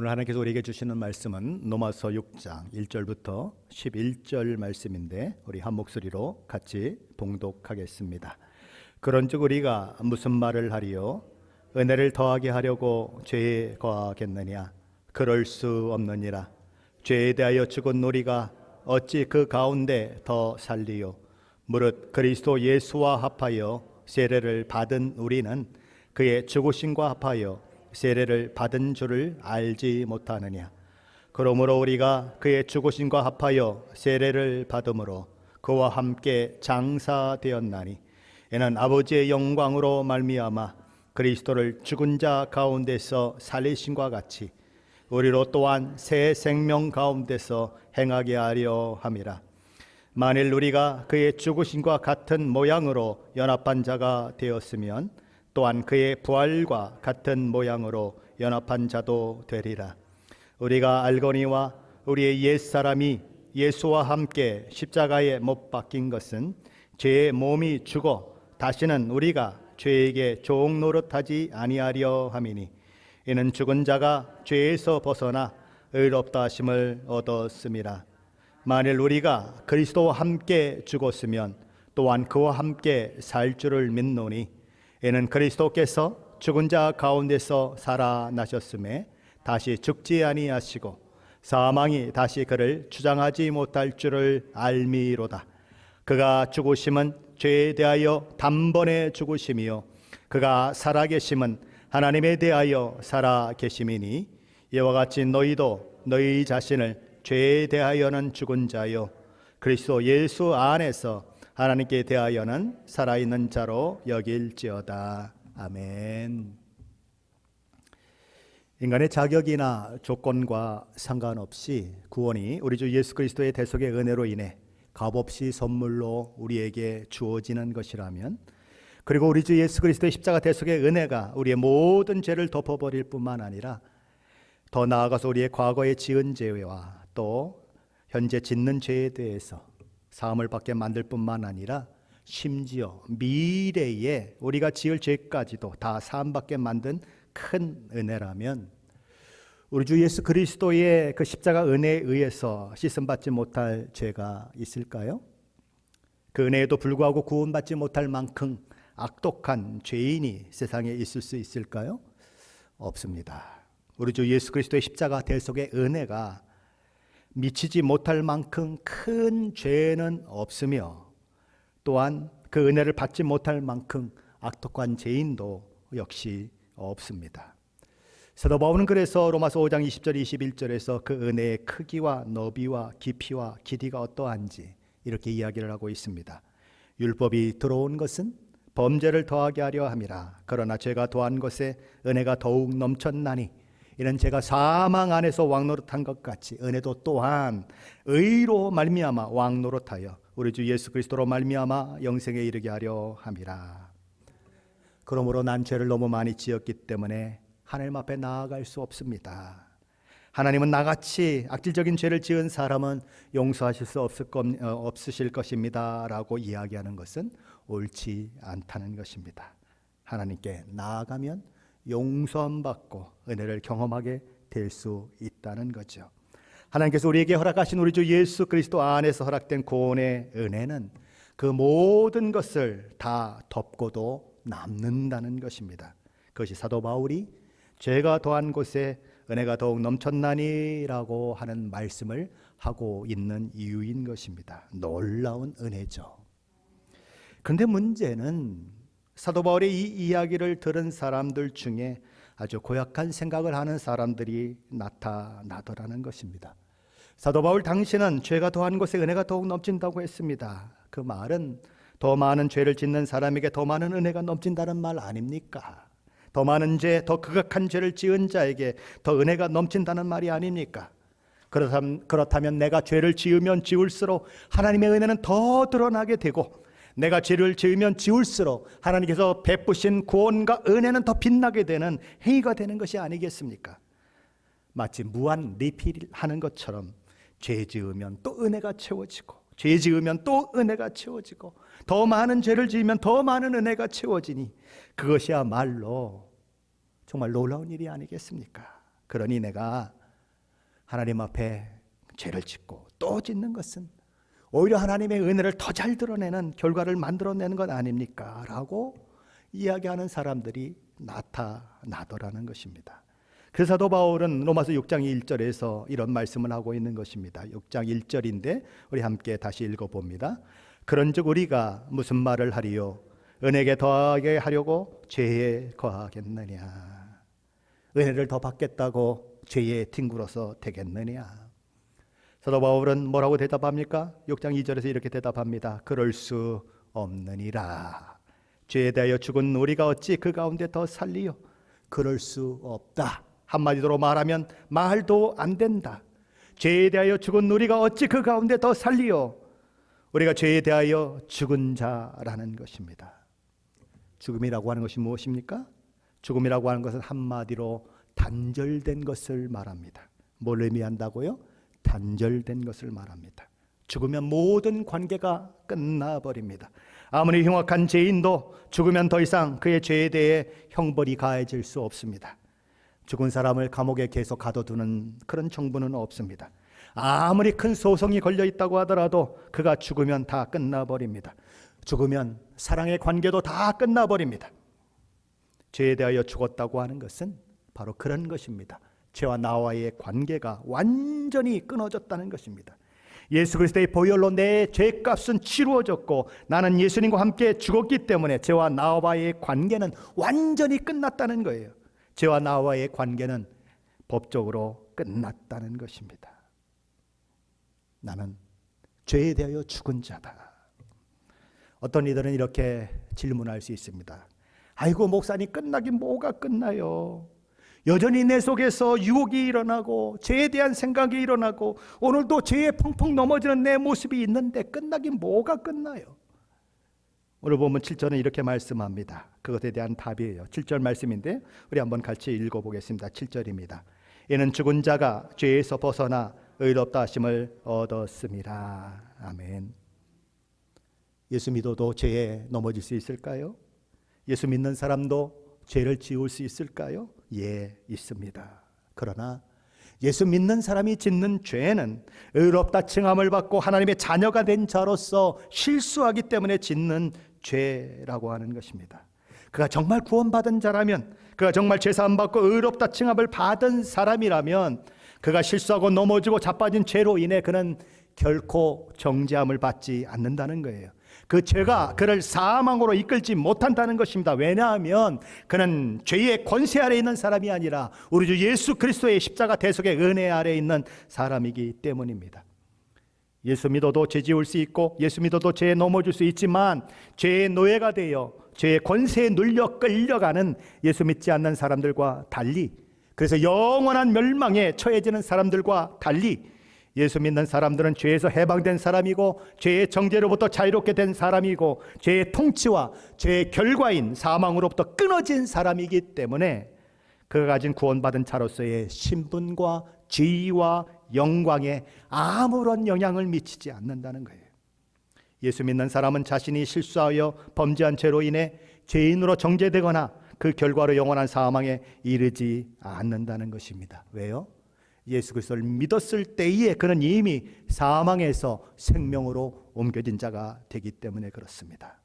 오늘 하나님께서 우리에게 주시는 말씀은 로마서 6장 1절부터 11절 말씀인데 우리 한 목소리로 같이 봉독하겠습니다. 그런즉 우리가 무슨 말을 하리요? 은혜를 더하게 하려고 죄에 거하겠느냐? 그럴 수 없느니라. 죄에 대하여 죽은 우리가 어찌 그 가운데 더 살리요? 무릇 그리스도 예수와 합하여 세례를 받은 우리는 그의 죽으심과 합하여 세례를 받은 줄을 알지 못하느냐? 그러므로 우리가 그의 죽으심과 합하여 세례를 받음으로 그와 함께 장사되었나니 이는 아버지의 영광으로 말미암아 그리스도를 죽은 자 가운데서 살리심과 같이 우리로 또한 새 생명 가운데서 행하게 하려 함이라. 만일 우리가 그의 죽으심과 같은 모양으로 연합한 자가 되었으면 또한 그의 부활과 같은 모양으로 연합한 자도 되리라. 우리가 알거니와 우리의 옛사람이 예수와 함께 십자가에 못 박힌 것은 죄의 몸이 죽어 다시는 우리가 죄에게 종 노릇하지 아니하려 함이니 이는 죽은 자가 죄에서 벗어나 의롭다 하심을 얻었음이라. 만일 우리가 그리스도와 함께 죽었으면 또한 그와 함께 살 줄을 믿노니 이는 그리스도께서 죽은 자 가운데서 살아나셨음에 다시 죽지 아니하시고 사망이 다시 그를 주장하지 못할 줄을 알미로다. 그가 죽으심은 죄에 대하여 단번에 죽으심이요 그가 살아계심은 하나님에 대하여 살아계심이니 이와 같이 너희도 너희 자신을 죄에 대하여는 죽은 자요 그리스도 예수 안에서 하나님께 대하여는 살아있는 자로 여길지어다. 아멘. 인간의 자격이나 조건과 상관없이 구원이 우리 주 예수 그리스도의 대속의 은혜로 인해 값없이 선물로 우리에게 주어지는 것이라면, 그리고 우리 주 예수 그리스도의 십자가 대속의 은혜가 우리의 모든 죄를 덮어버릴 뿐만 아니라 더 나아가서 우리의 과거에 지은 죄와 또 현재 짓는 죄에 대해서 사함을 받게 만들 뿐만 아니라 심지어 미래에 우리가 지을 죄까지도 다 사함받게 만든 큰 은혜라면 우리 주 예수 그리스도의 그 십자가 은혜에 의해서 씻음받지 못할 죄가 있을까요? 그 은혜에도 불구하고 구원받지 못할 만큼 악독한 죄인이 세상에 있을 수 있을까요? 없습니다. 우리 주 예수 그리스도의 십자가 대속의 은혜가 미치지 못할 만큼 큰 죄는 없으며 또한 그 은혜를 받지 못할 만큼 악독한 죄인도 역시 없습니다. 사도 바울은 그래서 로마서 5장 20절 21절에서 그 은혜의 크기와 너비와 깊이와 길이가 어떠한지 이렇게 이야기를 하고 있습니다. 율법이 들어온 것은 범죄를 더하게 하려 함이라. 그러나 죄가 더한 것에 은혜가 더욱 넘쳤나니 이는 제가 사망 안에서 왕노릇한 것 같이 은혜도 또한 의로 말미암아 왕노릇하여 우리 주 예수 그리스도로 말미암아 영생에 이르게 하려 함이라. 그러므로 난 죄를 너무 많이 지었기 때문에 하나님 앞에 나아갈 수 없습니다. 하나님은 나같이 악질적인 죄를 지은 사람은 용서하실 수 없으실 것입니다 라고 이야기하는 것은 옳지 않다는 것입니다. 하나님께 나아가면 용서함 받고 은혜를 경험하게 될 수 있다는 거죠. 하나님께서 우리에게 허락하신 우리 주 예수 그리스도 안에서 허락된 구원의 은혜는 그 모든 것을 다 덮고도 남는다는 것입니다. 그것이 사도 바울이 죄가 더한 곳에 은혜가 더욱 넘쳤나니 라고 하는 말씀을 하고 있는 이유인 것입니다. 놀라운 은혜죠. 그런데 문제는 사도 바울의 이 이야기를 들은 사람들 중에 아주 고약한 생각을 하는 사람들이 나타나더라는 것입니다. 사도 바울 당신은 죄가 더한 곳에 은혜가 더욱 넘친다고 했습니다. 그 말은 더 많은 죄를 짓는 사람에게 더 많은 은혜가 넘친다는 말 아닙니까? 더 많은 죄, 더 극악한 죄를 지은 자에게 더 은혜가 넘친다는 말이 아닙니까? 그렇다면 내가 죄를 지으면 지을수록 하나님의 은혜는 더 드러나게 되고 내가 죄를 지으면 지을수록 하나님께서 베푸신 구원과 은혜는 더 빛나게 되는 행위가 되는 것이 아니겠습니까? 마치 무한 리필하는 것처럼 죄 지으면 또 은혜가 채워지고 죄 지으면 또 은혜가 채워지고 더 많은 죄를 지으면 더 많은 은혜가 채워지니 그것이야말로 정말 놀라운 일이 아니겠습니까? 그러니 내가 하나님 앞에 죄를 짓고 또 짓는 것은 오히려 하나님의 은혜를 더 잘 드러내는 결과를 만들어내는 것 아닙니까? 라고 이야기하는 사람들이 나타나더라는 것입니다. 그래서 사도 바울은 로마서 6장 1절에서 이런 말씀을 하고 있는 것입니다. 6장 1절인데 우리 함께 다시 읽어봅니다. 그런즉 우리가 무슨 말을 하리요? 은혜에 더하게 하려고 죄에 거하겠느냐? 은혜를 더 받겠다고 죄에 뒹굴어서 되겠느냐? 사도 바울은 뭐라고 대답합니까? 6장 2절에서 이렇게 대답합니다. 그럴 수 없느니라. 죄에 대하여 죽은 우리가 어찌 그 가운데 더 살리요? 그럴 수 없다. 한마디로 말하면 말도 안 된다. 죄에 대하여 죽은 우리가 어찌 그 가운데 더 살리요? 우리가 죄에 대하여 죽은 자라는 것입니다. 죽음이라고 하는 것이 무엇입니까? 죽음이라고 하는 것은 한마디로 단절된 것을 말합니다. 뭘 의미한다고요? 단절된 것을 말합니다. 죽으면 모든 관계가 끝나버립니다. 아무리 흉악한 죄인도 죽으면 더 이상 그의 죄에 대해 형벌이 가해질 수 없습니다. 죽은 사람을 감옥에 계속 가둬두는 그런 정부는 없습니다. 아무리 큰 소송이 걸려 있다고 하더라도 그가 죽으면 다 끝나버립니다. 죽으면 사랑의 관계도 다 끝나버립니다. 죄에 대하여 죽었다고 하는 것은 바로 그런 것입니다. 죄와 나와의 관계가 완전히 끊어졌다는 것입니다. 예수 그리스도의 보혈로 내 죄값은 치루어졌고 나는 예수님과 함께 죽었기 때문에 죄와 나와의 관계는 완전히 끝났다는 거예요. 죄와 나와의 관계는 법적으로 끝났다는 것입니다. 나는 죄에 대하여 죽은 자다. 어떤 이들은 이렇게 질문할 수 있습니다. 아이고 목사님, 끝나긴 뭐가 끝나요? 여전히 내 속에서 유혹이 일어나고 죄에 대한 생각이 일어나고 오늘도 죄에 펑펑 넘어지는 내 모습이 있는데 끝나긴 뭐가 끝나요? 오늘 보면 7절은 이렇게 말씀합니다. 그것에 대한 답이에요. 7절 말씀인데 우리 한번 같이 읽어보겠습니다. 7절입니다. 이는 죽은 자가 죄에서 벗어나 의롭다 하심을 얻었습니다. 아멘. 예수 믿어도 죄에 넘어질 수 있을까요? 예수 믿는 사람도 죄를 지을 수 있을까요? 예, 있습니다. 그러나 예수 믿는 사람이 짓는 죄는 의롭다 칭함을 받고 하나님의 자녀가 된 자로서 실수하기 때문에 짓는 죄라고 하는 것입니다. 그가 정말 구원받은 자라면, 그가 정말 죄사함 받고 의롭다 칭함을 받은 사람이라면 그가 실수하고 넘어지고 자빠진 죄로 인해 그는 결코 정죄함을 받지 않는다는 거예요. 그 죄가 그를 사망으로 이끌지 못한다는 것입니다. 왜냐하면 그는 죄의 권세 아래 있는 사람이 아니라 우리 주 예수 그리스도의 십자가 대속의 은혜 아래 있는 사람이기 때문입니다. 예수 믿어도 죄 지을 수 있고 예수 믿어도 죄에 넘어질 수 있지만 죄의 노예가 되어 죄의 권세에 눌려 끌려가는 예수 믿지 않는 사람들과 달리, 그래서 영원한 멸망에 처해지는 사람들과 달리 예수 믿는 사람들은 죄에서 해방된 사람이고 죄의 정죄로부터 자유롭게 된 사람이고 죄의 통치와 죄의 결과인 사망으로부터 끊어진 사람이기 때문에 그가 가진 구원받은 자로서의 신분과 지위와 영광에 아무런 영향을 미치지 않는다는 거예요. 예수 믿는 사람은 자신이 실수하여 범죄한 죄로 인해 죄인으로 정죄되거나 그 결과로 영원한 사망에 이르지 않는다는 것입니다. 왜요? 예수 그리스도를 믿었을 때에 그는 이미 사망에서 생명으로 옮겨진 자가 되기 때문에 그렇습니다.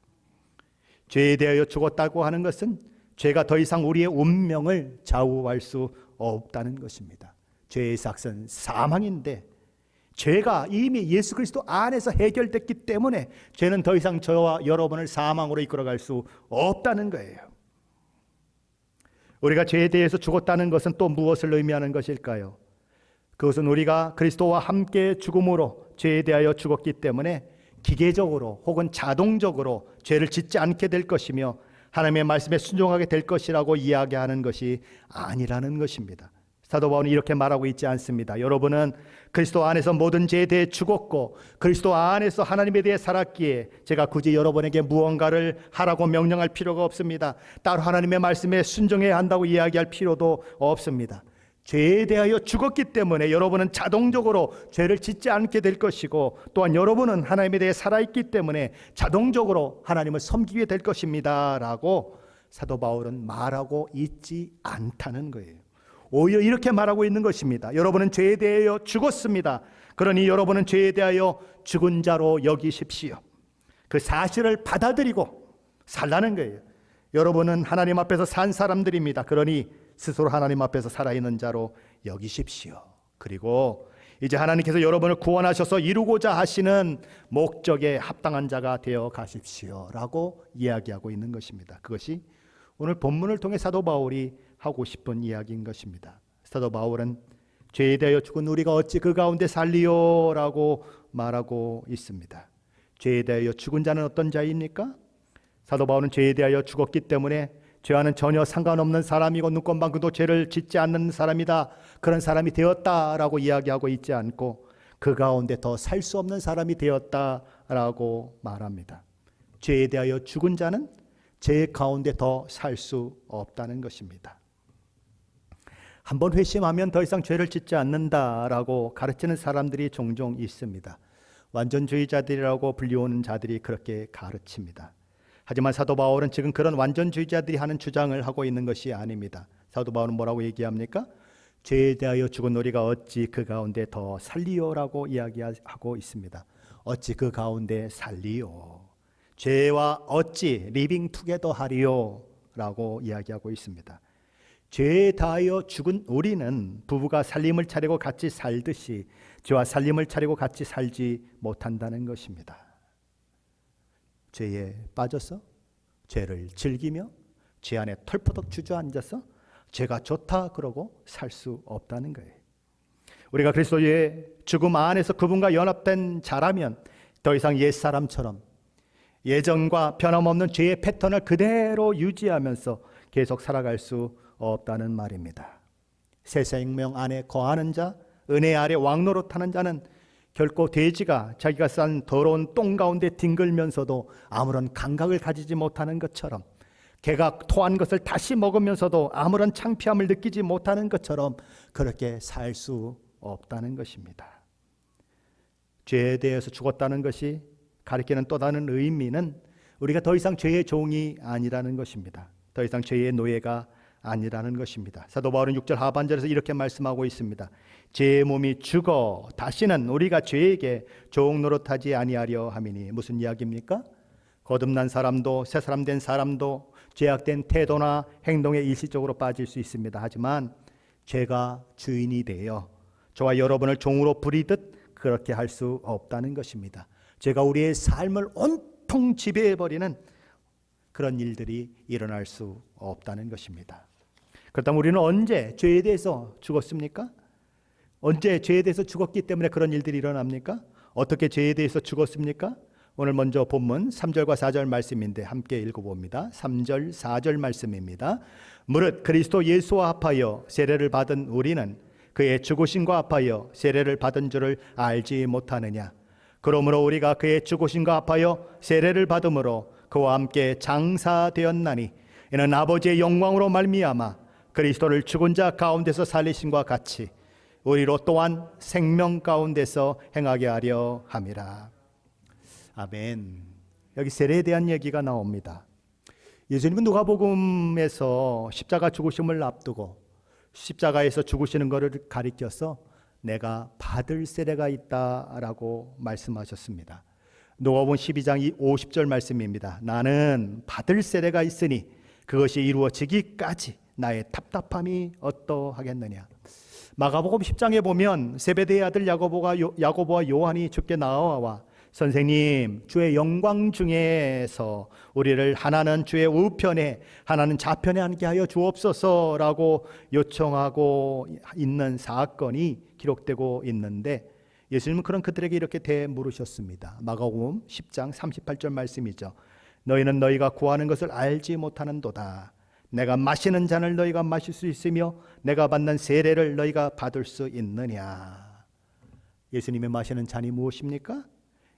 죄에 대하여 죽었다고 하는 것은 죄가 더 이상 우리의 운명을 좌우할 수 없다는 것입니다. 죄의 삭은 사망인데 죄가 이미 예수 그리스도 안에서 해결됐기 때문에 죄는 더 이상 저와 여러분을 사망으로 이끌어갈 수 없다는 거예요. 우리가 죄에 대해서 죽었다는 것은 또 무엇을 의미하는 것일까요? 그것은 우리가 그리스도와 함께 죽음으로 죄에 대하여 죽었기 때문에 기계적으로 혹은 자동적으로 죄를 짓지 않게 될 것이며 하나님의 말씀에 순종하게 될 것이라고 이야기하는 것이 아니라는 것입니다. 사도 바울은 이렇게 말하고 있지 않습니다. 여러분은 그리스도 안에서 모든 죄에 대해 죽었고 그리스도 안에서 하나님에 대해 살았기에 제가 굳이 여러분에게 무언가를 하라고 명령할 필요가 없습니다. 따로 하나님의 말씀에 순종해야 한다고 이야기할 필요도 없습니다. 죄에 대하여 죽었기 때문에 여러분은 자동적으로 죄를 짓지 않게 될 것이고 또한 여러분은 하나님에 대해 살아있기 때문에 자동적으로 하나님을 섬기게 될 것입니다 라고 사도 바울은 말하고 있지 않다는 거예요. 오히려 이렇게 말하고 있는 것입니다. 여러분은 죄에 대하여 죽었습니다. 그러니 여러분은 죄에 대하여 죽은 자로 여기십시오. 그 사실을 받아들이고 살라는 거예요. 여러분은 하나님 앞에서 산 사람들입니다. 그러니 스스로 하나님 앞에서 살아있는 자로 여기십시오. 그리고 이제 하나님께서 여러분을 구원하셔서 이루고자 하시는 목적에 합당한 자가 되어 가십시오 라고 이야기하고 있는 것입니다. 그것이 오늘 본문을 통해 사도 바울이 하고 싶은 이야기인 것입니다. 사도 바울은 죄에 대하여 죽은 우리가 어찌 그 가운데 살리요 라고 말하고 있습니다. 죄에 대하여 죽은 자는 어떤 자입니까? 사도 바울은 죄에 대하여 죽었기 때문에 죄와는 전혀 상관없는 사람이고 눈꽃만큼도 죄를 짓지 않는 사람이다, 그런 사람이 되었다라고 이야기하고 있지 않고 그 가운데 더 살 수 없는 사람이 되었다라고 말합니다. 죄에 대하여 죽은 자는 죄 가운데 더 살 수 없다는 것입니다. 한번 회심하면 더 이상 죄를 짓지 않는다라고 가르치는 사람들이 종종 있습니다. 완전주의자들이라고 불리우는 자들이 그렇게 가르칩니다. 하지만 사도 바울은 지금 그런 완전주의자들이 하는 주장을 하고 있는 것이 아닙니다. 사도 바울은 뭐라고 얘기합니까? 죄에 대하여 죽은 우리가 어찌 그 가운데 더 살리요라고 이야기하고 있습니다. 어찌 그 가운데 살리요. 죄와 어찌 리빙 투게더 하리요 라고 이야기하고 있습니다. 죄에 대하여 죽은 우리는 부부가 살림을 차리고 같이 살듯이 죄와 살림을 차리고 같이 살지 못한다는 것입니다. 죄에 빠져서 죄를 즐기며 죄 안에 털퍼덕 주저앉아서 죄가 좋다 그러고 살 수 없다는 거예요. 우리가 그리스도의 죽음 안에서 그분과 연합된 자라면 더 이상 옛사람처럼 예전과 변함없는 죄의 패턴을 그대로 유지하면서 계속 살아갈 수 없다는 말입니다. 새 생명 안에 거하는 자, 은혜 아래 왕노릇하는 자는 결코 돼지가 자기가 싼 더러운 똥 가운데 뒹굴면서도 아무런 감각을 가지지 못하는 것처럼, 개가 토한 것을 다시 먹으면서도 아무런 창피함을 느끼지 못하는 것처럼 그렇게 살 수 없다는 것입니다. 죄에 대해서 죽었다는 것이 가리키는 또 다른 의미는 우리가 더 이상 죄의 종이 아니라는 것입니다. 더 이상 죄의 노예가 아니라는 것입니다. 사도 바울은 6절 하반절에서 이렇게 말씀하고 있습니다. 죄의 몸이 죽어 다시는 우리가 죄에게 종 노릇하지 아니하려 함이니. 무슨 이야기입니까? 거듭난 사람도 새 사람 된 사람도 죄악된 태도나 행동에 일시적으로 빠질 수 있습니다. 하지만 죄가 주인이 되어 저와 여러분을 종으로 부리듯 그렇게 할 수 없다는 것입니다. 죄가 우리의 삶을 온통 지배해버리는 그런 일들이 일어날 수 없다는 것입니다. 그렇다면 우리는 언제 죄에 대해서 죽었습니까? 언제 죄에 대해서 죽었기 때문에 그런 일들이 일어납니까? 어떻게 죄에 대해서 죽었습니까? 오늘 먼저 본문 3절과 4절 말씀인데 함께 읽어봅니다. 3절 4절 말씀입니다. 무릇 그리스도 예수와 합하여 세례를 받은 우리는 그의 죽으심과 합하여 세례를 받은 줄을 알지 못하느냐. 그러므로 우리가 그의 죽으심과 합하여 세례를 받음으로 그와 함께 장사되었나니 이는 아버지의 영광으로 말미암아 그리스도를 죽은 자 가운데서 살리심과 같이 우리로 또한 생명 가운데서 행하게 하려 함이라. 아멘. 여기 세례에 대한 얘기가 나옵니다. 예수님은 누가복음에서 십자가 죽으심을 앞두고 십자가에서 죽으시는 것을 가리켜서 내가 받을 세례가 있다라고 말씀하셨습니다. 누가복음 12장 50절 말씀입니다. 나는 받을 세례가 있으니 그것이 이루어지기까지 나의 답답함이 어떠하겠느냐. 마가복음 10장에 보면 세베대의 아들 야고보와 요한이 주께 나와 선생님, 주의 영광 중에서 우리를 하나는 주의 우편에 하나는 좌편에 앉게 하여 주옵소서라고 요청하고 있는 사건이 기록되고 있는데 예수님은 그런 그들에게 이렇게 대물으셨습니다. 마가복음 10장 38절 말씀이죠. 너희는 너희가 구하는 것을 알지 못하는도다. 내가 마시는 잔을 너희가 마실 수 있으며 내가 받는 세례를 너희가 받을 수 있느냐. 예수님이 마시는 잔이 무엇입니까?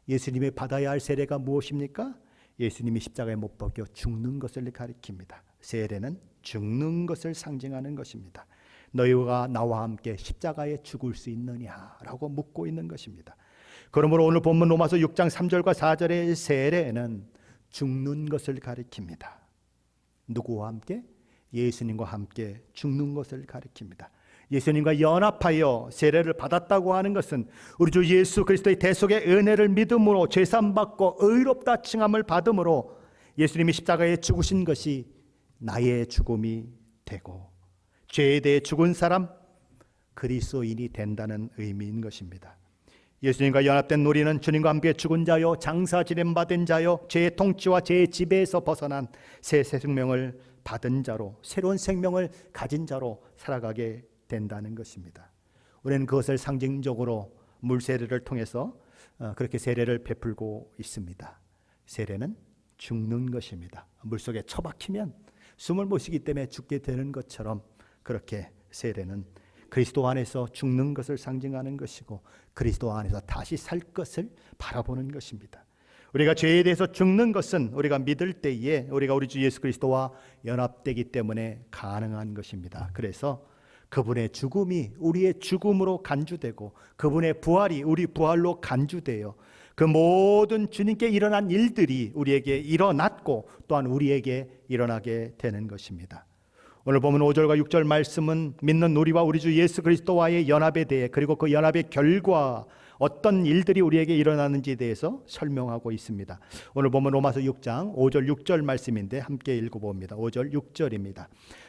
예수님이 받아야 할 세례가 무엇입니까? 예수님이 십자가에 못 박혀 죽는 것을 가리킵니다. 세례는 죽는 것을 상징하는 것입니다. 너희가 나와 함께 십자가에 죽을 수 있느냐라고 묻고 있는 것입니다. 그러므로 오늘 본문 로마서 6장 3절과 4절의 세례는 죽는 것을 가리킵니다. 누구와 함께? 예수님과 함께 죽는 것을 가리킵니다. 예수님과 연합하여 세례를 받았다고 하는 것은 우리 주 예수 그리스도의 대속의 은혜를 믿음으로 죄산받고 의롭다 칭함을 받음으로 예수님이 십자가에 죽으신 것이 나의 죽음이 되고 죄에 대해 죽은 사람 그리스도인이 된다는 의미인 것입니다. 예수님과 연합된 우리는 주님과 함께 죽은 자요 장사 지냄받은 자요 죄의 통치와 죄의 지배에서 벗어난 새 생명을 받은 자로 새로운 생명을 가진 자로 살아가게 된다는 것입니다. 우리는 그것을 상징적으로 물세례를 통해서 그렇게 세례를 베풀고 있습니다. 세례는 죽는 것입니다. 물속에 처박히면 숨을 못 쉬기 때문에 죽게 되는 것처럼 그렇게 세례는 그리스도 안에서 죽는 것을 상징하는 것이고 그리스도 안에서 다시 살 것을 바라보는 것입니다. 우리가 죄에 대해서 죽는 것은 우리가 믿을 때에 우리가 우리 주 예수 그리스도와 연합되기 때문에 가능한 것입니다. 그래서 그분의 죽음이 우리의 죽음으로 간주되고 그분의 부활이 우리 부활로 간주되어 그 모든 주님께 일어난 일들이 우리에게 일어났고 또한 우리에게 일어나게 되는 것입니다. 오늘 보면 5절과 6절 말씀은 믿는 우리와 우리 주 예수 그리스도와의 연합에 대해 그리고 그 연합의 결과 어떤 일들이 우리에게 일어나는지에 대해서 설명하고 있습니다. 오늘 보면 로마서 6장 5절 6절 말씀인데 함께 읽어봅니다. 5절 6절입니다.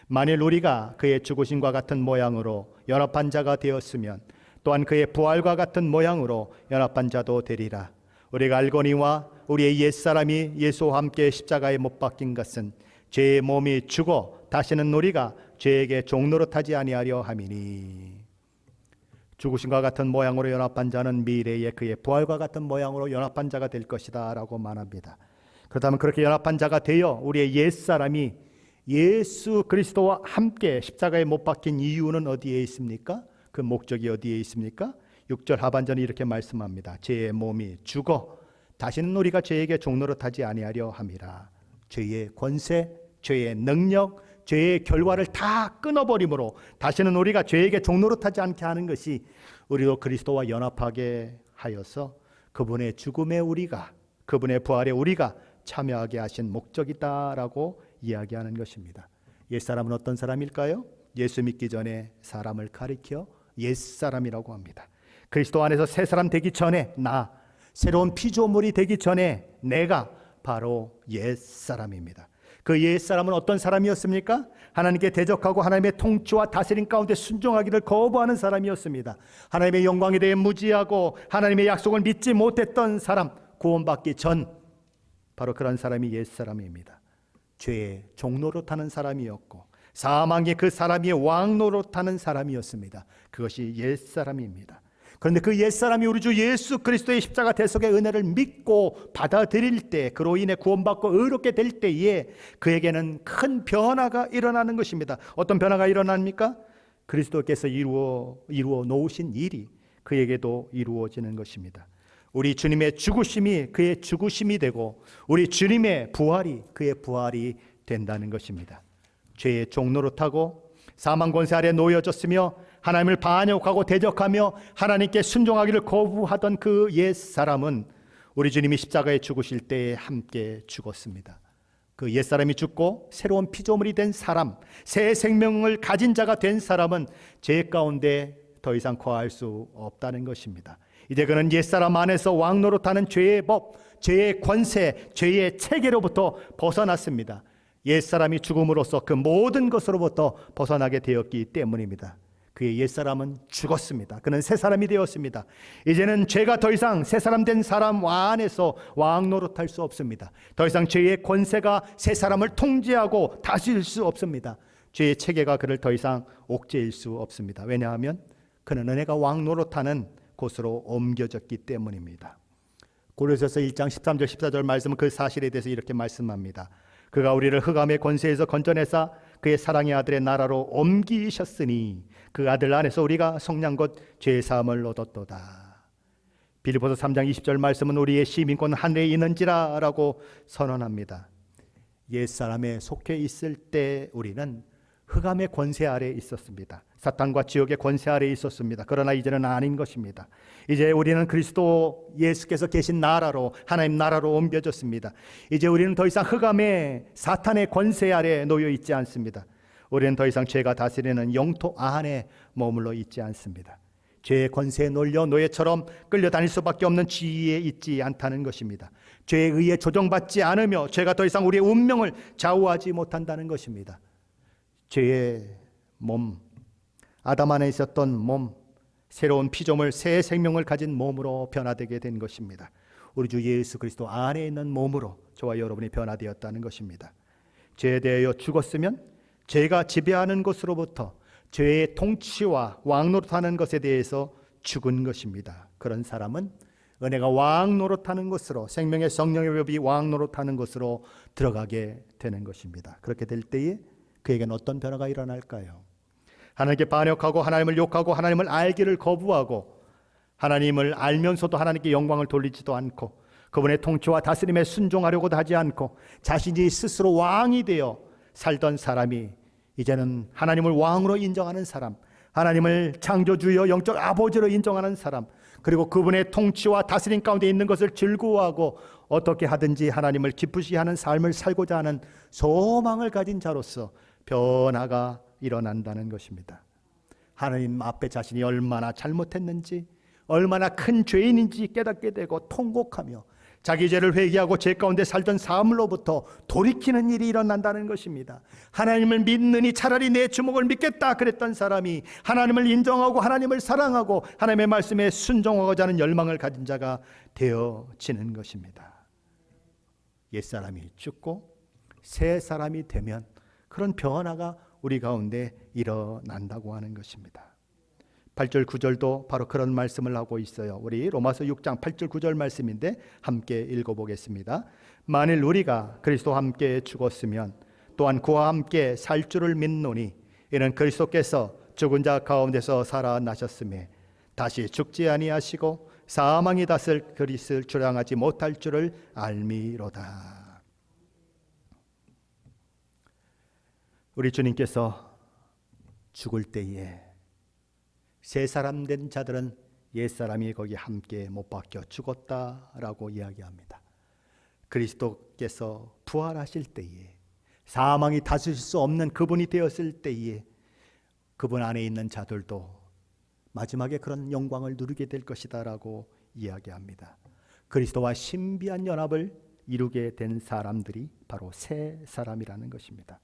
만일 우리가 그의 죽으심과 같은 모양으로 연합한 자가 되었으면 또한 그의 부활과 같은 모양으로 연합한 자도 되리라. 우리가 알거니와 우리의 옛사람이 예수와 함께 십자가에 못 박힌 것은 죄의 몸이 죽어 다시는 우리가 죄에게 종노릇하지 아니하려 함이니. 죽으심과 같은 모양으로 연합한 자는 미래에 그의 부활과 같은 모양으로 연합한 자가 될 것이다 라고 말합니다. 그렇다면 그렇게 연합한 자가 되어 우리의 옛사람이 예수 그리스도와 함께 십자가에 못 박힌 이유는 어디에 있습니까? 그 목적이 어디에 있습니까? 6절 하반전이 이렇게 말씀합니다. 죄의 몸이 죽어 다시는 우리가 죄에게 종노릇하지 아니하려 함이라. 죄의 권세, 죄의 능력, 죄의 결과를 다 끊어버림으로 다시는 우리가 죄에게 종노릇하지 않게 하는 것이 우리도 그리스도와 연합하게 하여서 그분의 죽음에 우리가 그분의 부활에 우리가 참여하게 하신 목적이다라고 이야기하는 것입니다. 옛사람은 어떤 사람일까요? 예수 믿기 전에 사람을 가리켜 옛사람이라고 합니다. 그리스도 안에서 새 사람 되기 전에 나, 새로운 피조물이 되기 전에 내가 바로 옛사람입니다. 그 옛사람은 어떤 사람이었습니까? 하나님께 대적하고 하나님의 통치와 다스림 가운데 순종하기를 거부하는 사람이었습니다. 하나님의 영광에 대해 무지하고 하나님의 약속을 믿지 못했던 사람, 구원받기 전 바로 그런 사람이 옛사람입니다. 죄의 종노릇하는 사람이었고 사망의 그 사람이 왕노릇하는 사람이었습니다. 그것이 옛사람입니다. 그런데 그 옛사람이 우리 주 예수 그리스도의 십자가 대속의 은혜를 믿고 받아들일 때 그로 인해 구원받고 의롭게 될 때에 그에게는 큰 변화가 일어나는 것입니다. 어떤 변화가 일어납니까? 그리스도께서 이루어 놓으신 일이 그에게도 이루어지는 것입니다. 우리 주님의 죽으심이 그의 죽으심이 되고 우리 주님의 부활이 그의 부활이 된다는 것입니다. 죄의 종노릇하고 사망 권세 아래 놓여졌으며 하나님을 반역하고 대적하며 하나님께 순종하기를 거부하던 그 옛사람은 우리 주님이 십자가에 죽으실 때에 함께 죽었습니다. 그 옛사람이 죽고 새로운 피조물이 된 사람, 새 생명을 가진 자가 된 사람은 죄 가운데 더 이상 거할 수 없다는 것입니다. 이제 그는 옛사람 안에서 왕노릇하는 죄의 법, 죄의 권세, 죄의 체계로부터 벗어났습니다. 옛사람이 죽음으로써 그 모든 것으로부터 벗어나게 되었기 때문입니다. 그의 옛사람은 죽었습니다. 그는 새 사람이 되었습니다. 이제는 죄가 더 이상 새 사람 된 사람 안에서 왕노릇할 수 없습니다. 더 이상 죄의 권세가 새 사람을 통제하고 다스릴 수 없습니다. 죄의 체계가 그를 더 이상 옥죄일 수 없습니다. 왜냐하면 그는 은혜가 왕노릇하는 곳으로 옮겨졌기 때문입니다. 고린도서 1장 13절 14절 말씀은 그 사실에 대해서 이렇게 말씀합니다. 그가 우리를 흑암의 권세에서 건져내사 그의 사랑의 아들의 나라로 옮기셨으니 그 아들 안에서 우리가 성량 곧 죄 사함을 얻었도다. 빌립보서 3장 20절 말씀은 우리의 시민권 하늘에 있는지라 라고 선언합니다. 옛사람에 속해 있을 때 우리는 흑암의 권세 아래에 있었습니다. 사탄과 지옥의 권세 아래에 있었습니다. 그러나 이제는 아닌 것입니다. 이제 우리는 그리스도 예수께서 계신 나라로 하나님 나라로 옮겨졌습니다. 이제 우리는 더 이상 흑암의 사탄의 권세 아래에 놓여 있지 않습니다. 우리는 더 이상 죄가 다스리는 영토 안에 머물러 있지 않습니다. 죄의 권세에 놀려 노예처럼 끌려다닐 수밖에 없는 지위에 있지 않다는 것입니다. 죄에 의해 조정받지 않으며 죄가 더 이상 우리의 운명을 좌우하지 못한다는 것입니다. 죄의 몸, 아담 안에 있었던 몸, 새로운 피조물, 새 생명을 가진 몸으로 변화되게 된 것입니다. 우리 주 예수 그리스도 안에 있는 몸으로 저와 여러분이 변화되었다는 것입니다. 죄에 대하여 죽었으면 죄가 지배하는 것으로부터 죄의 통치와 왕노릇하는 것에 대해서 죽은 것입니다. 그런 사람은 은혜가 왕노릇하는 것으로, 생명의 성령의 법이 왕노릇하는 것으로 들어가게 되는 것입니다. 그렇게 될 때에 그에게는 어떤 변화가 일어날까요? 하나님께 반역하고 하나님을 욕하고 하나님을 알기를 거부하고 하나님을 알면서도 하나님께 영광을 돌리지도 않고 그분의 통치와 다스림에 순종하려고도 하지 않고 자신이 스스로 왕이 되어 살던 사람이 이제는 하나님을 왕으로 인정하는 사람, 하나님을 창조주여 영적 아버지로 인정하는 사람, 그리고 그분의 통치와 다스림 가운데 있는 것을 즐거워하고 어떻게 하든지 하나님을 기쁘시게 하는 삶을 살고자 하는 소망을 가진 자로서 변화가 일어난다는 것입니다. 하나님 앞에 자신이 얼마나 잘못했는지, 얼마나 큰 죄인인지 깨닫게 되고 통곡하며 자기 죄를 회개하고 죄 가운데 살던 삶으로부터 돌이키는 일이 일어난다는 것입니다. 하나님을 믿느니 차라리 내 주먹을 믿겠다 그랬던 사람이 하나님을 인정하고 하나님을 사랑하고 하나님의 말씀에 순종하고자 하는 열망을 가진 자가 되어지는 것입니다. 옛사람이 죽고 새 사람이 되면 그런 변화가 우리 가운데 일어난다고 하는 것입니다. 8절 9절도 바로 그런 말씀을 하고 있어요. 우리 로마서 6장 8절 9절 말씀인데 함께 읽어보겠습니다. 만일 우리가 그리스도와 함께 죽었으면 또한 그와 함께 살 줄을 믿노니 이는 그리스도께서 죽은 자 가운데서 살아나셨음에 다시 죽지 아니하시고 사망이 다스릴 그리스를 주량하지 못할 줄을 알미로다. 우리 주님께서 죽을 때에 새 사람 된 자들은 옛 사람이 거기 함께 못 박혀 죽었다라고 이야기합니다. 그리스도께서 부활하실 때에 사망이 다스릴 수 없는 그분이 되었을 때에 그분 안에 있는 자들도 마지막에 그런 영광을 누리게 될 것이다라고 이야기합니다. 그리스도와 신비한 연합을 이루게 된 사람들이 바로 새 사람이라는 것입니다.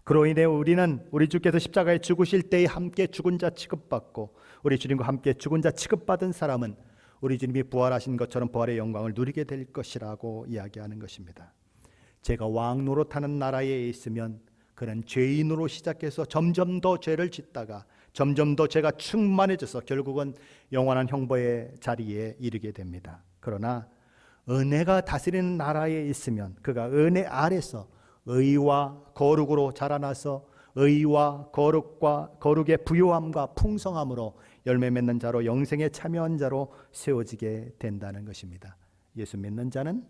그로 인해 우리는 우리 주께서 십자가에 죽으실 때에 함께 죽은 자 취급받고 우리 주님과 함께 죽은 자 취급받은 사람은 우리 주님이 부활하신 것처럼 부활의 영광을 누리게 될 것이라고 이야기하는 것입니다. 제가 왕 노릇하는 나라에 있으면 그는 죄인으로 시작해서 점점 더 죄를 짓다가 점점 더 죄가 충만해져서 결국은 영원한 형벌의 자리에 이르게 됩니다. 그러나 은혜가 다스리는 나라에 있으면 그가 은혜 아래서 의와 거룩으로 자라나서 의와 거룩과 거룩의 부요함과 풍성함으로 열매 맺는 자로 영생에 참여한 자로 세워지게 된다는 것입니다. 예수 믿는 자는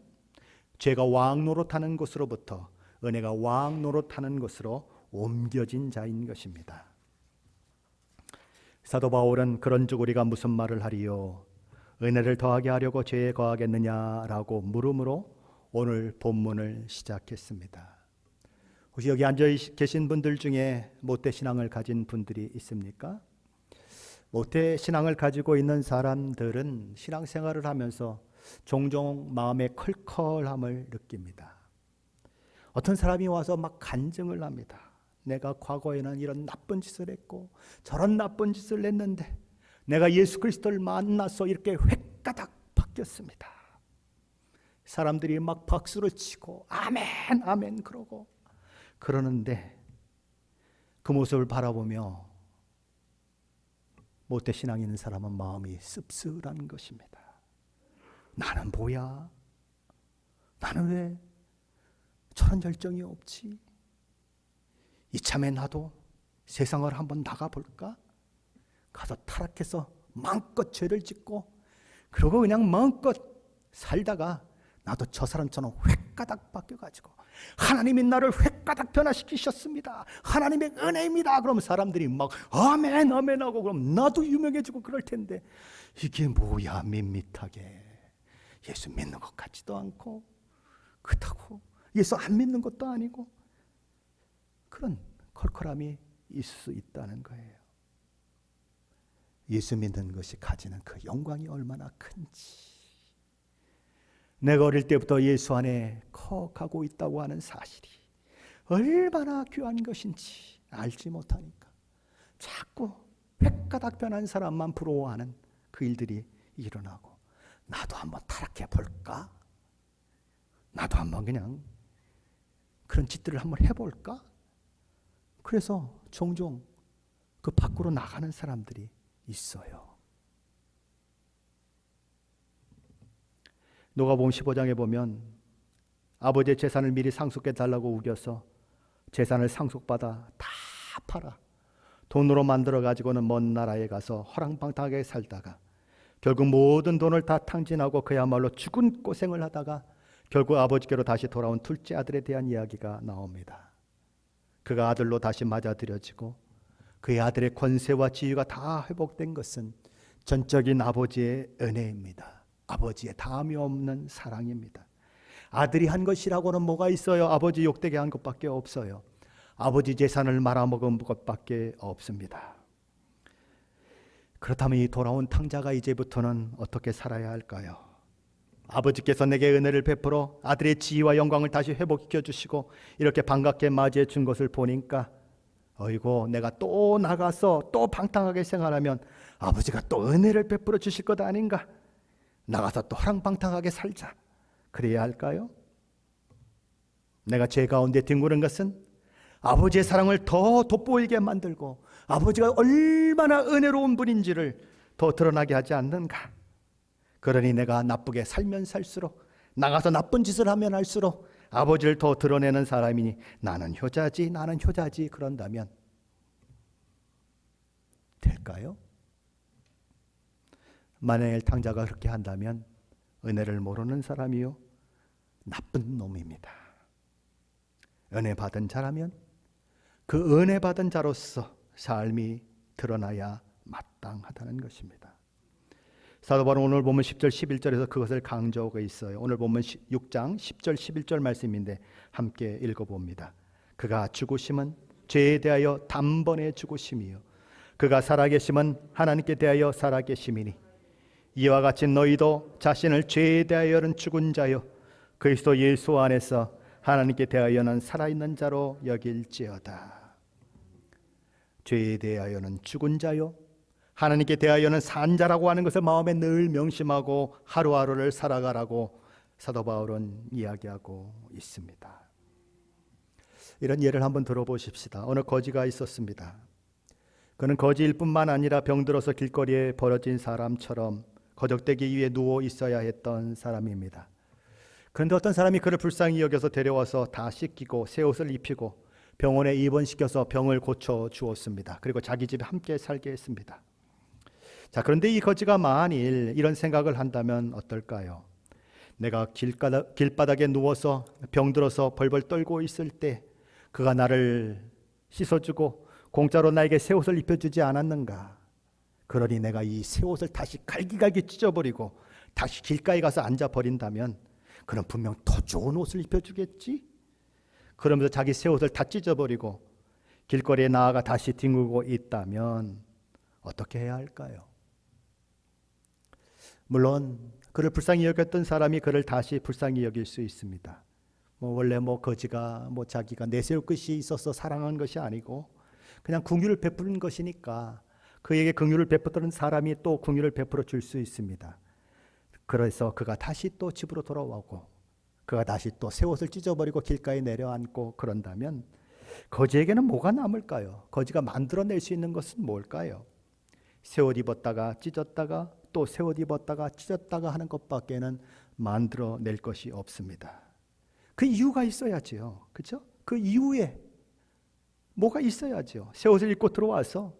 죄가 왕 노릇하는 것으로부터 은혜가 왕 노릇하는 것으로 옮겨진 자인 것입니다. 사도 바울은 그런즉 우리가 무슨 말을 하리요? 은혜를 더하게 하려고 죄에 거하겠느냐라고 물음으로 오늘 본문을 시작했습니다. 혹시 여기 앉아 계신 분들 중에 모태신앙을 가진 분들이 있습니까? 모태신앙을 가지고 있는 사람들은 신앙생활을 하면서 종종 마음의 컬컬함을 느낍니다. 어떤 사람이 와서 막 간증을 합니다. 내가 과거에는 이런 나쁜 짓을 했고 저런 나쁜 짓을 했는데 내가 예수 그리스도를 만나서 이렇게 획가닥 바뀌었습니다. 사람들이 막 박수를 치고 아멘 아멘 그러는데 그 모습을 바라보며 모태신앙이 있는 사람은 마음이 씁쓸한 것입니다. 나는 뭐야? 나는 왜 저런 열정이 없지? 이참에 나도 세상을 한번 나가볼까? 가서 타락해서 마음껏 죄를 짓고 그러고 그냥 마음껏 살다가 나도 저 사람처럼 획가닥 바뀌어가지고 하나님이 나를 획가닥 변화시키셨습니다. 하나님의 은혜입니다. 그럼 사람들이 막 아멘 아멘 하고 그럼 나도 유명해지고 그럴 텐데 이게 뭐야 밋밋하게 예수 믿는 것 같지도 않고 그렇다고 예수 안 믿는 것도 아니고 그런 컬컬함이 있을 수 있다는 거예요. 예수 믿는 것이 가지는 그 영광이 얼마나 큰지, 내가 어릴 때부터 예수 안에 커가고 있다고 하는 사실이 얼마나 귀한 것인지 알지 못하니까 자꾸 획가닥 변한 사람만 부러워하는 그 일들이 일어나고, 나도 한번 타락해 볼까? 나도 한번 그냥 그런 짓들을 한번 해볼까? 그래서 종종 그 밖으로 나가는 사람들이 있어요. 누가복음 15장에 보면 아버지의 재산을 미리 상속해 달라고 우겨서 재산을 상속받아 다 팔아 돈으로 만들어 가지고는 먼 나라에 가서 허랑방탕하게 살다가 결국 모든 돈을 다 탕진하고 그야말로 죽은 고생을 하다가 결국 아버지께로 다시 돌아온 둘째 아들에 대한 이야기가 나옵니다. 그가 아들로 다시 맞아들여지고 그의 아들의 권세와 지위가 다 회복된 것은 전적인 아버지의 은혜입니다. 아버지의 다함이 없는 사랑입니다. 아들이 한 것이라고는 뭐가 있어요? 아버지 욕되게 한 것밖에 없어요. 아버지 재산을 말아먹은 것밖에 없습니다. 그렇다면 이 돌아온 탕자가 이제부터는 어떻게 살아야 할까요? 아버지께서 내게 은혜를 베풀어 아들의 지위와 영광을 다시 회복시켜 주시고 이렇게 반갑게 맞이해 준 것을 보니까, 어이고 내가 또 나가서 또 방탕하게 생활하면 아버지가 또 은혜를 베풀어 주실 것 아닌가? 나가서 또 허랑방탕하게 살자, 그래야 할까요? 내가 죄 가운데 뒹구는 것은 아버지의 사랑을 더 돋보이게 만들고 아버지가 얼마나 은혜로운 분인지를 더 드러나게 하지 않는가? 그러니 내가 나쁘게 살면 살수록, 나가서 나쁜 짓을 하면 할수록 아버지를 더 드러내는 사람이니 나는 효자지, 나는 효자지, 그런다면 될까요? 만일 탕자가 그렇게 한다면 은혜를 모르는 사람이요 나쁜 놈입니다. 은혜 받은 자라면 그 은혜 받은 자로서 삶이 드러나야 마땅하다는 것입니다. 사도 바울은 오늘 보면 10절 11절에서 그것을 강조하고 있어요. 오늘 보면 6장 10절 11절 말씀인데 함께 읽어봅니다. 그가 죽으심은 죄에 대하여 단번에 죽으심이요 그가 살아계심은 하나님께 대하여 살아계심이니 이와 같이 너희도 자신을 죄에 대하여는 죽은 자요 그리스도 예수 안에서 하나님께 대하여는 살아있는 자로 여길지어다. 죄에 대하여는 죽은 자요 하나님께 대하여는 산 자라고 하는 것을 마음에 늘 명심하고 하루하루를 살아가라고 사도 바울은 이야기하고 있습니다. 이런 예를 한번 들어보십시다. 어느 거지가 있었습니다. 그는 거지일 뿐만 아니라 병들어서 길거리에 버려진 사람처럼 거적대기 위에 누워 있어야 했던 사람입니다. 그런데 어떤 사람이 그를 불쌍히 여겨서 데려와서 다 씻기고 새 옷을 입히고 병원에 입원시켜서 병을 고쳐 주었습니다. 그리고 자기 집에 함께 살게 했습니다. 자, 그런데 이 거지가 만일 이런 생각을 한다면 어떨까요? 내가 길바닥에 누워서 병들어서 벌벌 떨고 있을 때 그가 나를 씻어주고 공짜로 나에게 새 옷을 입혀주지 않았는가? 그러니 내가 이 새 옷을 다시 갈기갈기 찢어버리고 다시 길가에 가서 앉아버린다면 그는 분명 더 좋은 옷을 입혀주겠지? 그러면서 자기 새 옷을 다 찢어버리고 길거리에 나아가 다시 뒹굴고 있다면 어떻게 해야 할까요? 물론 그를 불쌍히 여겼던 사람이 그를 다시 불쌍히 여길 수 있습니다. 원래 거지가 자기가 내세울 것이 있어서 사랑한 것이 아니고 그냥 긍휼을 베푸는 것이니까 그에게 긍휼을 베푸던 사람이 또 긍휼을 베풀어 줄 수 있습니다. 그래서 그가 다시 또 집으로 돌아오고 그가 다시 또 새 옷을 찢어버리고 길가에 내려앉고 그런다면 거지에게는 뭐가 남을까요? 거지가 만들어낼 수 있는 것은 뭘까요? 새 옷 입었다가 찢었다가 또 새 옷 입었다가 찢었다가 하는 것밖에는 만들어낼 것이 없습니다. 그 이유가 있어야지요. 그렇죠? 그 이유에 뭐가 있어야죠. 새 옷을 입고 들어와서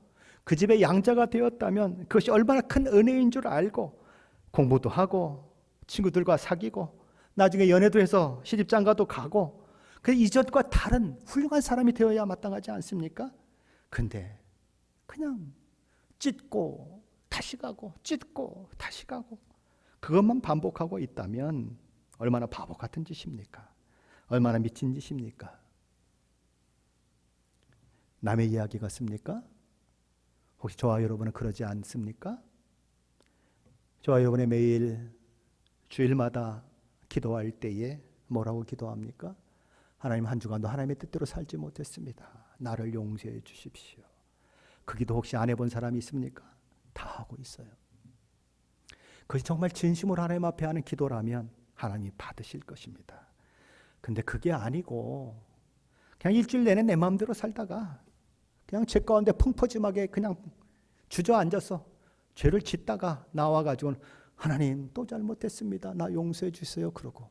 그 집의 양자가 되었다면 그것이 얼마나 큰 은혜인 줄 알고 공부도 하고 친구들과 사귀고 나중에 연애도 해서 시집장가도 가고 그 이전과 다른 훌륭한 사람이 되어야 마땅하지 않습니까? 근데 그냥 찢고 다시 가고 찢고 다시 가고 그것만 반복하고 있다면 얼마나 바보 같은 짓입니까? 얼마나 미친 짓입니까? 남의 이야기 같습니까? 혹시 저와 여러분은 그러지 않습니까? 저와 여러분의 매일 주일마다 기도할 때에 뭐라고 기도합니까? 하나님, 한 주간도 하나님의 뜻대로 살지 못했습니다. 나를 용서해 주십시오. 그 기도 혹시 안 해본 사람이 있습니까? 다 하고 있어요. 그것이 정말 진심으로 하나님 앞에 하는 기도라면 하나님이 받으실 것입니다. 근데 그게 아니고 그냥 일주일 내내 내 마음대로 살다가 그냥 죄 가운데 풍퍼짐하게 그냥 주저앉아서 죄를 짓다가 나와가지고는 하나님 또 잘못했습니다. 나 용서해 주세요. 그러고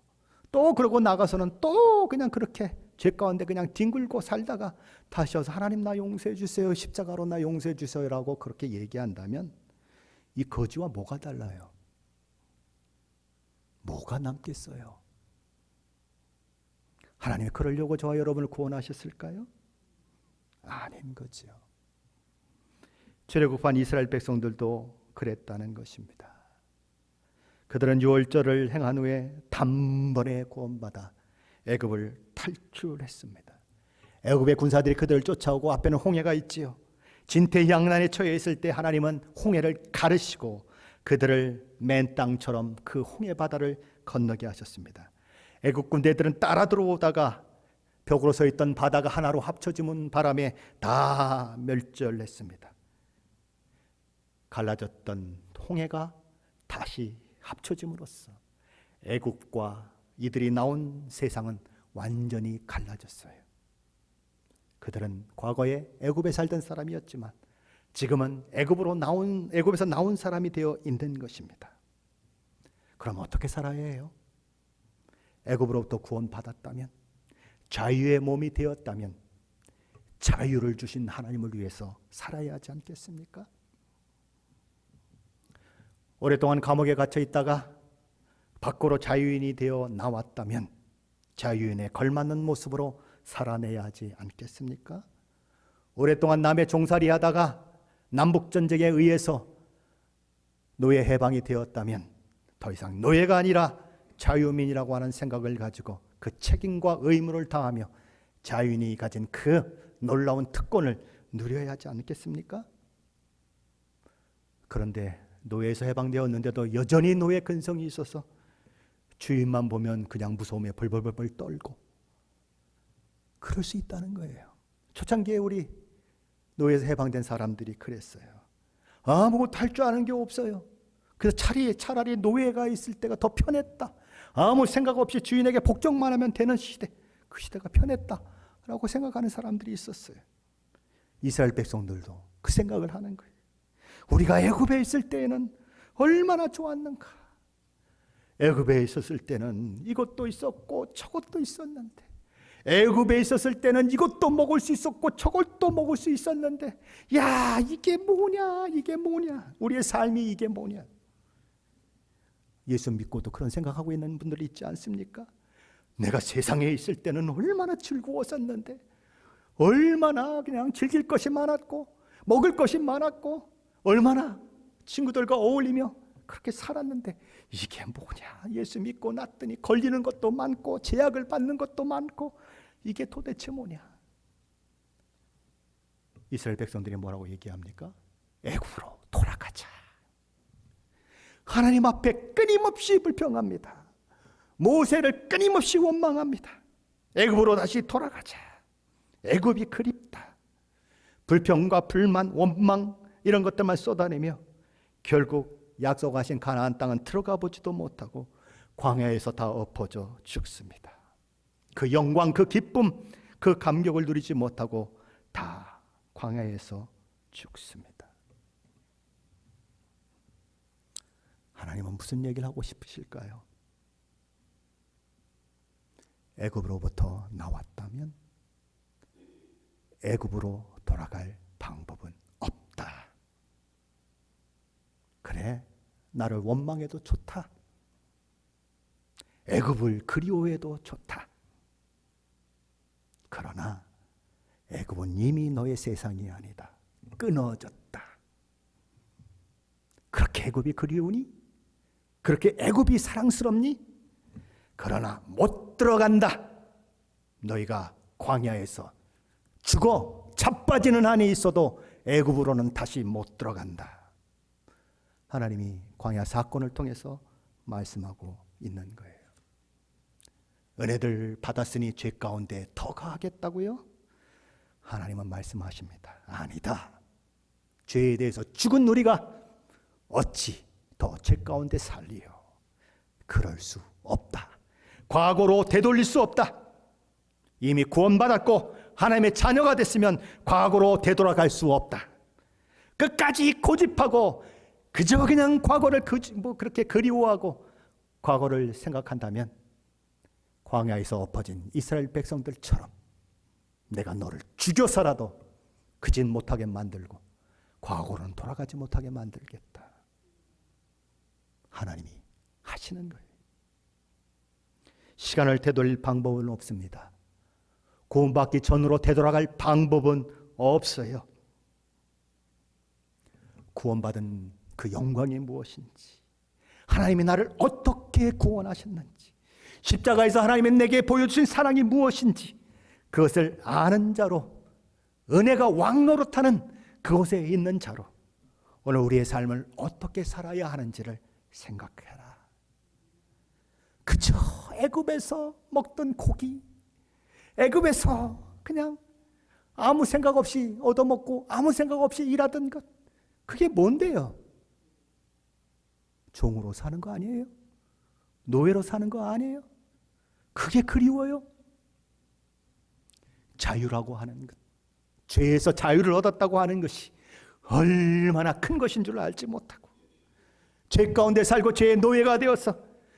나가서는 또 그냥 그렇게 죄 가운데 그냥 뒹굴고 살다가 다시 와서 하나님 나 용서해 주세요. 십자가로 나 용서해 주세요라고 그렇게 얘기한다면 이 거지와 뭐가 달라요? 뭐가 남겠어요? 하나님이 그러려고 저와 여러분을 구원하셨을까요? 아닌 거죠. 출애굽한 이스라엘 백성들도 그랬다는 것입니다. 그들은 유월절을 행한 후에 단번에 구원받아 애굽을 탈출했습니다. 애굽의 군사들이 그들을 쫓아오고 앞에는 홍해가 있지요. 진퇴양난에 처해 있을 때 하나님은 홍해를 가르시고 그들을 맨 땅처럼 그 홍해 바다를 건너게 하셨습니다. 애굽 군대들은 따라 들어오다가 벽으로 서 있던 바다가 하나로 합쳐지는 바람에 다 멸절했습니다. 갈라졌던 홍해가 다시 합쳐짐으로써 애굽과 이들이 나온 세상은 완전히 갈라졌어요. 그들은 과거에 애굽에 살던 사람이었지만 지금은 애굽에서 나온 사람이 되어 있는 것입니다. 그럼 어떻게 살아야 해요? 애굽으로부터 구원받았다면, 자유의 몸이 되었다면 자유를 주신 하나님을 위해서 살아야 하지 않겠습니까? 오랫동안 감옥에 갇혀 있다가 밖으로 자유인이 되어 나왔다면 자유인에 걸맞는 모습으로 살아내야 하지 않겠습니까? 오랫동안 남의 종살이 하다가 남북전쟁에 의해서 노예 해방이 되었다면 더 이상 노예가 아니라 자유민이라고 하는 생각을 가지고 그 책임과 의무를 다하며 자유인이 가진 그 놀라운 특권을 누려야 하지 않겠습니까? 그런데 노예에서 해방되었는데도 여전히 노예 근성이 있어서 주인만 보면 그냥 무서움에 벌벌벌 떨고 그럴 수 있다는 거예요. 초창기에 우리 노예에서 해방된 사람들이 그랬어요. 아무것도 할 줄 아는 게 없어요. 그래서 차라리 노예가 있을 때가 더 편했다. 아무 생각 없이 주인에게 복종만 하면 되는 시대, 그 시대가 편했다라고 생각하는 사람들이 있었어요. 이스라엘 백성들도 그 생각을 하는 거예요. 우리가 애굽에 있을 때에는 얼마나 좋았는가. 애굽에 있었을 때는 이것도 있었고 저것도 있었는데, 애굽에 있었을 때는 이것도 먹을 수 있었고 저것도 먹을 수 있었는데, 야, 이게 뭐냐, 우리의 삶이 이게 뭐냐. 예수 믿고도 그런 생각하고 있는 분들이 있지 않습니까? 내가 세상에 있을 때는 얼마나 즐거웠었는데, 얼마나 그냥 즐길 것이 많았고 먹을 것이 많았고 얼마나 친구들과 어울리며 그렇게 살았는데 이게 뭐냐. 예수 믿고 났더니 걸리는 것도 많고 제약을 받는 것도 많고 이게 도대체 뭐냐. 이스라엘 백성들이 뭐라고 얘기합니까? 애굽으로 돌아가자. 하나님 앞에 끊임없이 불평합니다. 모세를 끊임없이 원망합니다. 애굽으로 다시 돌아가자. 애굽이 그립다. 불평과 불만, 원망 이런 것들만 쏟아내며 결국 약속하신 가나안 땅은 들어가 보지도 못하고 광야에서 다 엎어져 죽습니다. 그 영광, 그 기쁨, 그 감격을 누리지 못하고 다 광야에서 죽습니다. 하나님은 무슨 얘기를 하고 싶으실까요? 애굽으로부터 나왔다면 애굽으로 돌아갈 방법은 없다. 그래, 나를 원망해도 좋다. 애굽을 그리워해도 좋다. 그러나 애굽은 이미 너의 세상이 아니다. 끊어졌다. 그렇게 애굽이 그리우니? 그렇게 애굽이 사랑스럽니? 그러나 못 들어간다. 너희가 광야에서 죽어 자빠지는 한이 있어도 애굽으로는 다시 못 들어간다. 하나님이 광야 사건을 통해서 말씀하고 있는 거예요. 은혜를 받았으니 죄 가운데 더 가하겠다고요? 하나님은 말씀하십니다. 아니다. 죄에 대해서 죽은 우리가 어찌 더 죄 가운데 살리요? 그럴 수 없다. 과거로 되돌릴 수 없다. 이미 구원받았고 하나님의 자녀가 됐으면 과거로 되돌아갈 수 없다. 끝까지 고집하고 그저 그냥 과거를 그렇게 그리워하고 과거를 생각한다면 광야에서 엎어진 이스라엘 백성들처럼 내가 너를 죽여서라도 그 짓 못하게 만들고 과거로는 돌아가지 못하게 만들겠다. 하나님이 하시는 거예요. 시간을 되돌릴 방법은 없습니다. 구원받기 전으로 되돌아갈 방법은 없어요. 구원받은 그 영광이 무엇인지, 하나님이 나를 어떻게 구원하셨는지, 십자가에서 하나님이 내게 보여주신 사랑이 무엇인지 그것을 아는 자로, 은혜가 왕노릇하는 그곳에 있는 자로 오늘 우리의 삶을 어떻게 살아야 하는지를 생각해라. 그저 애굽에서 먹던 고기, 애굽에서 그냥 아무 생각 없이 얻어먹고 아무 생각 없이 일하던 것, 그게 뭔데요? 종으로 사는 거 아니에요? 노예로 사는 거 아니에요? 그게 그리워요? 자유라고 하는 것, 죄에서 자유를 얻었다고 하는 것이 얼마나 큰 것인 줄 알지 못하고 죄 가운데 살고 죄의 노예가 되어서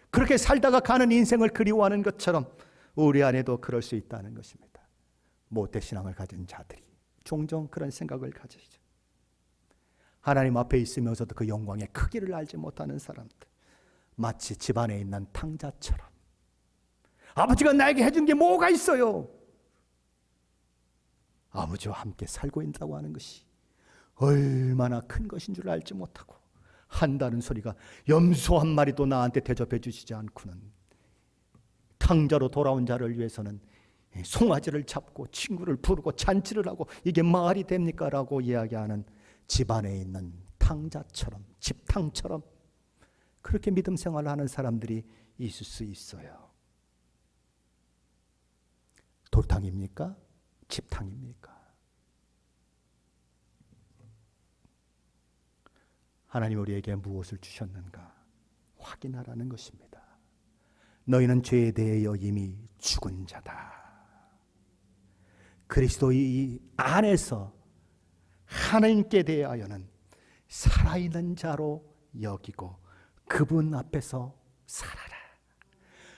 그렇게 살다가 가는 인생을 그리워하는 것처럼 우리 안에도 그럴 수 있다는 것입니다. 모태신앙을 가진 자들이 종종 그런 생각을 가지죠. 하나님 앞에 있으면서도 그 영광의 크기를 알지 못하는 사람들, 마치 집안에 있는 탕자처럼 아버지가 나에게 해준 게 뭐가 있어요? 아버지와 함께 살고 있다고 하는 것이 얼마나 큰 것인 줄 알지 못하고 한다는 소리가 염소 한 마리도 나한테 대접해 주시지 않고는 탕자로 돌아온 자를 위해서는 송아지를 잡고 친구를 부르고 잔치를 하고 이게 말이 됩니까? 라고 이야기하는 집안에 있는 탕자처럼, 집탕처럼 그렇게 믿음 생활을 하는 사람들이 있을 수 있어요. 돌탕입니까? 집탕입니까? 하나님 우리에게 무엇을 주셨는가 확인하라는 것입니다. 너희는 죄에 대하여 이미 죽은 자다. 그리스도의 안에서 하나님께 대하여는 살아있는 자로 여기고 그분 앞에서 살아라.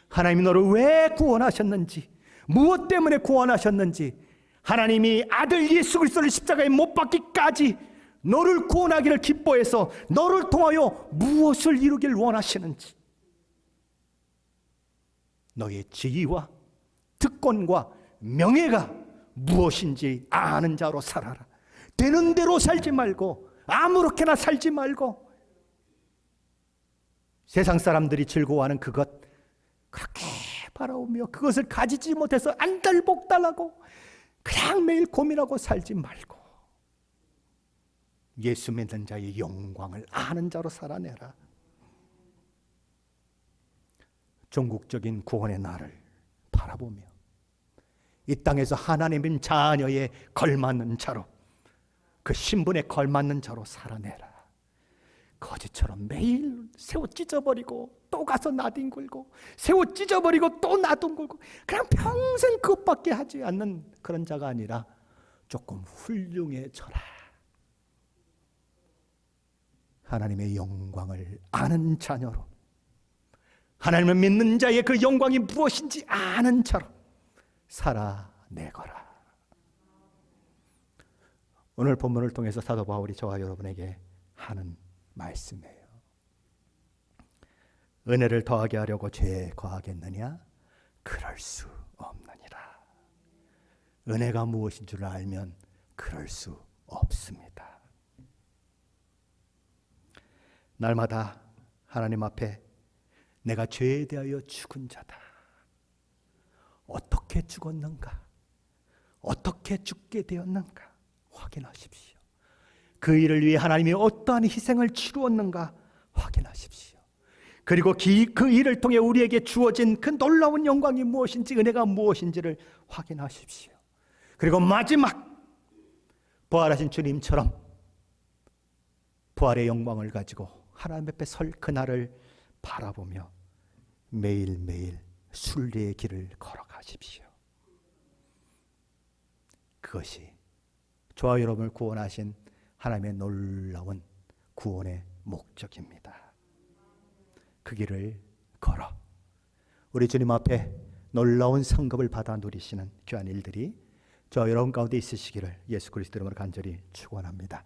하나님이 너를 왜 구원하셨는지, 무엇 때문에 구원하셨는지, 하나님이 아들 예수 그리스도를 십자가에 못 박기까지 너를 구원하기를 기뻐해서 너를 통하여 무엇을 이루길 원하시는지, 너의 지위와 특권과 명예가 무엇인지 아는 자로 살아라. 되는 대로 살지 말고 아무렇게나 살지 말고 세상 사람들이 즐거워하는 그것 그렇게 바라오며 그것을 가지지 못해서 안달복달하고 그냥 매일 고민하고 살지 말고 예수 믿는 자의 영광을 아는 자로 살아내라. 종국적인 구원의 날을 바라보며 이 땅에서 하나님인 자녀에 걸맞는 자로, 그 신분에 걸맞는 자로 살아내라. 거지처럼 매일 새우 찢어버리고 또 가서 나뒹굴고 새우 찢어버리고 또 나뒹굴고 그냥 평생 그것밖에 하지 않는 그런 자가 아니라 조금 훌륭해져라. 하나님의 영광을 아는 자녀로, 하나님을 믿는 자의 그 영광이 무엇인지 아는 자로 살아내거라. 오늘 본문을 통해서 사도 바울이 저와 여러분에게 하는 말씀이에요. 은혜를 더하게 하려고 죄에 거하겠느냐? 그럴 수 없느니라. 은혜가 무엇인 줄 알면 그럴 수 없습니다. 날마다 하나님 앞에 내가 죄에 대하여 죽은 자다. 어떻게 죽었는가? 어떻게 죽게 되었는가? 확인하십시오. 그 일을 위해 하나님이 어떠한 희생을 치루었는가 확인하십시오. 그리고 그 일을 통해 우리에게 주어진 그 놀라운 영광이 무엇인지, 은혜가 무엇인지를 확인하십시오. 그리고 마지막 부활하신 주님처럼 부활의 영광을 가지고 하나님 앞에 설 그날을 바라보며 매일매일 순리의 길을 걸어가십시오. 그것이 저와 여러분을 구원하신 하나님의 놀라운 구원의 목적입니다. 그 길을 걸어 우리 주님 앞에 놀라운 상급을 받아 누리시는 귀한 일들이 저와 여러분 가운데 있으시기를 예수 그리스도 이름으로 간절히 축원합니다.